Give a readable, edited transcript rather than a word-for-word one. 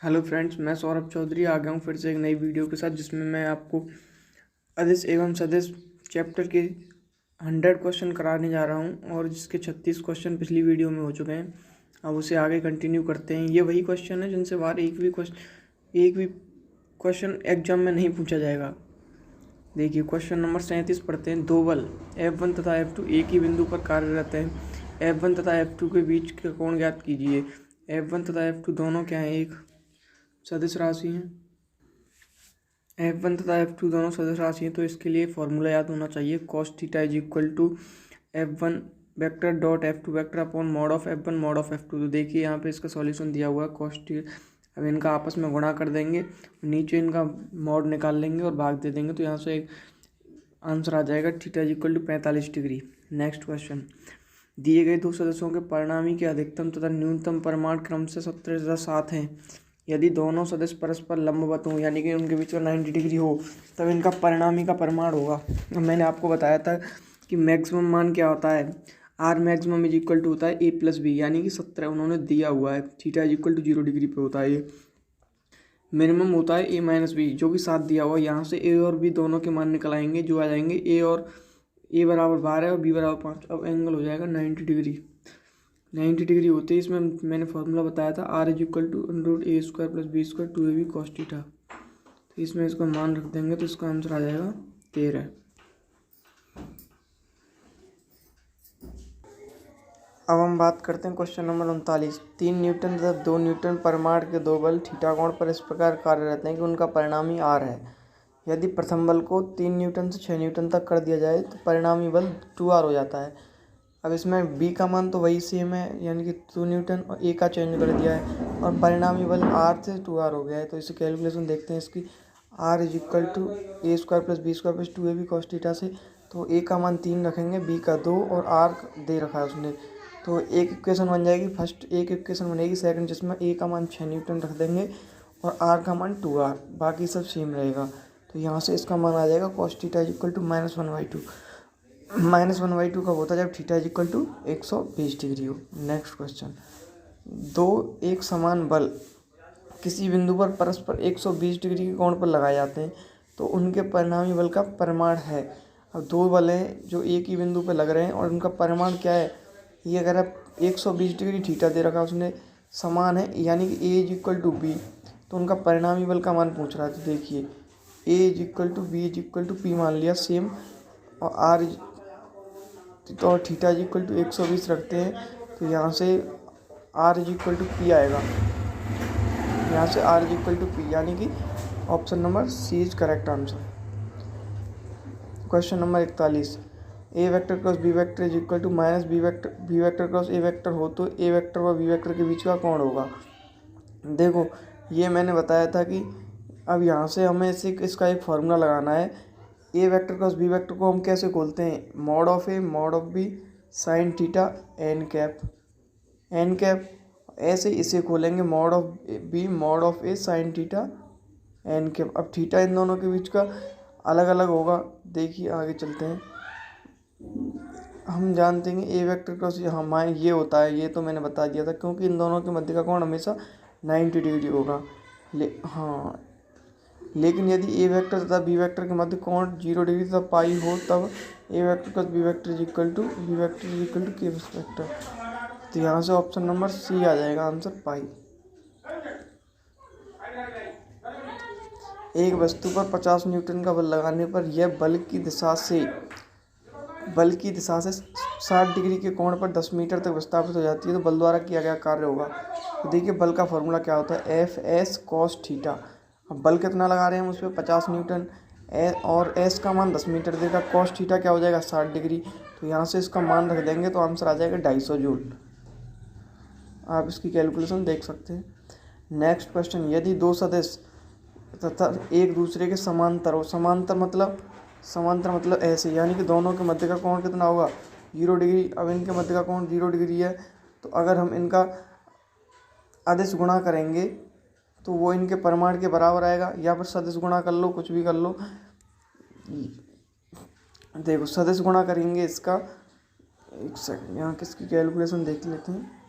Hello friends, मैं सौरभ चौधरी आ गया हूँ फिर से एक नई वीडियो के साथ, जिसमें मैं आपको अदिश एवं सदिश चैप्टर के 100 क्वेश्चन कराने जा रहा हूँ और जिसके 36 क्वेश्चन पिछली वीडियो में हो चुके हैं। अब उसे आगे कंटिन्यू करते हैं। ये वही क्वेश्चन है जिनसे बाहर एक भी क्वेश्चन एग्जाम में नहीं पूछा जाएगा। देखिए, क्वेश्चन नंबर 37 पढ़ते हैं। दो बल F1 तथा F2 एक ही बिंदु पर कार्यरत हैं। F1 तथा F2 के बीच का कोण ज्ञात कीजिए। F1 तथा F2 दोनों क्या हैं? एक सदिश राशि हैं। F1 तथा F2 दोनों सदिश राशि हैं, तो इसके लिए फॉर्मूला याद होना चाहिए। cos theta is equal to F1 vector dot F2 vector upon mod of F1 mod of F2। तो देखिए, यहाँ पे इसका सॉल्यूशन दिया हुआ है cos थीटा। अब इनका आपस में गुणा कर देंगे, नीचे इनका मॉड निकाल लेंगे और भाग दे देंगे, तो यहाँ से एक आंसर आ जाएगा theta is equal to 45 degree. Next question, दिए गए दो सदस्यों के परिणामी के अधिकतम तथा न्यूनतम परिमाण क्रम से 17 तथा 7 हैं। यदि दोनों सदस्य परस्पर लंबवत हों, यानी कि उनके बीच में 90 डिग्री हो, तब इनका परिणामी का परिमाण होगा। मैंने आपको बताया था कि मैक्सिमम मान क्या होता है। R maximum is equal to होता है ए प्लस बी, यानी कि 17 उन्होंने दिया हुआ है। Theta is equal to 0 degree पे होता है ये। मिनिमम होता है ए माइनस बी, जो कि 7 दिया हुआ है। यहाँ से ए और बी दोनों के मान निकल आएंगे, जो आ जाएंगे ए बराबर 12 और बी बराबर 5। अब एंगल हो जाएगा 90 डिग्री। 90 डिग्री होते ही इसमें मैंने फॉर्मूला बताया था, R is equal to √a² + b² 2ab cos theta. तो इसमें इसका मान रख देंगे तो इसका आंसर आ जाएगा 13। अब हम बात करते हैं क्वेश्चन नंबर 39। 3 न्यूटन तथा 2 न्यूटन परिमाण के दो बल थीटा कोण पर इस प्रकार कार्य रहते हैं कि उनका परिणामी आर है। यदि प्रथम बल को 3 न्यूटन से 6 न्यूटन तक कर दिया जाए तो परिणामी बल 2r हो जाता है। अब इसमें बी का मान तो वही सेम है, यानी कि 2 न्यूटन, और ए का चेंज कर दिया है और परिणामी बल आर से 2r हो गया है। तो इसे कैलकुलेशन देखते हैं इसकी। R is equal to a² + b² + 2ab cos theta से। तो ए का मान 3 रखेंगे, बी का 2 और आर दे रखा है उसने। तो एक इक्वेशन बन जाएगी, फर्स्ट एक इक्वेशन बनेगी, सेकंड जिसमें ए का मान 6 न्यूटन रख देंगे और आर का मान 2r, बाकी सब सेम रहेगा। तो यहाँ से इसका मान आ जाएगा cos theta is equal to -1/2। -1/2 कब होता है? जब theta is equal to 120 degree हो। नेक्स्ट क्वेश्चन, दो एक समान बल किसी बिंदु पर परस्पर 120 डिग्री के कोण पर लगाए जाते हैं, तो उनके परिणामी बल का परिमाण है। अब दो बल हैं जो एक ही बिंदु पर लग रहे हैं और उनका परिमाण क्या है? ये अगर आप 120 डिग्री थीटा दे रखा उसने, समान है, यानी कि ए इज इक्वल टू बी, तो उनका परिणामी बल का मान पूछ रहा है। तो देखिए, A is equal to B is equal to P मान लिया सेम, और आर तो और थीटा इज इक्वल टू 120 रखते हैं, तो यहाँ से R is equal to P आएगा। यहाँ से R is equal to P, यानी कि option number C is correct answer. Question number 41, A vector cross B vector is equal to -बी वेक्टर क्रॉस ए वेक्टर हो तो ए वेक्टर व B vector के बीच का कोण होगा। देखो, ये मैंने बताया था कि अब यहाँ से हमें इसका एक फॉर्मूला लगाना है। A vector cross B vector को हम कैसे खोलते हैं? Mod of A mod of B sine theta N cap. ऐसे इसे खोलेंगे, mod of B mod of A sine theta N cap. अब थीटा इन दोनों के बीच का अलग अलग होगा। देखिए, आगे चलते हैं। हम जानते हैं ए वेक्टर क्रॉस हमारे ये होता है, ये तो मैंने बता दिया था, क्योंकि इन दोनों के मध्य का कोण हमेशा 90 डिग्री होगा। लेकिन यदि ए वेक्टर तथा बी वेक्टर के मध्य कोण 0 डिग्री तथा पाई हो, तब A vector plus B vector is equal to K vector. तो यहाँ से ऑप्शन नंबर सी आ जाएगा आंसर, पाई। एक वस्तु पर 50 न्यूटन का बल लगाने पर यह बल की दिशा से 60 डिग्री के कोण पर 10 मीटर तक विस्थापित हो जाती है, तो बल द्वारा किया गया कार्य होगा। तो देखिए, बल का फॉर्मूला क्या होता है? F(s) cos theta. अब बल कितना लगा रहे हैं हम उस पर? 50 न्यूटन, और s का मान 10 मीटर देगा। cos थीटा क्या हो जाएगा? 60 डिग्री। तो यहाँ से इसका मान रख देंगे तो आंसर आ जाएगा 250 जूल। आप इसकी कैलकुलेशन देख सकते हैं। नेक्स्ट क्वेश्चन, यदि दो सदस्य तथा एक दूसरे के समांतर हो, समांतर मतलब ऐसे, यानी कि दोनों के मध्य का कोण कितना होगा? 0 डिग्री। अब इनके मध्य का कोण 0 डिग्री है, तो अगर हम इनका अदिश गुणा करेंगे तो वो इनके परिमाण के बराबर आएगा, या फिर सदिश गुणा कर लो, कुछ भी कर लो। देखो, सदिश गुणा करेंगे इसका, एक सेकंड यहाँ किसकी कैलकुलेशन देख लेते हैं।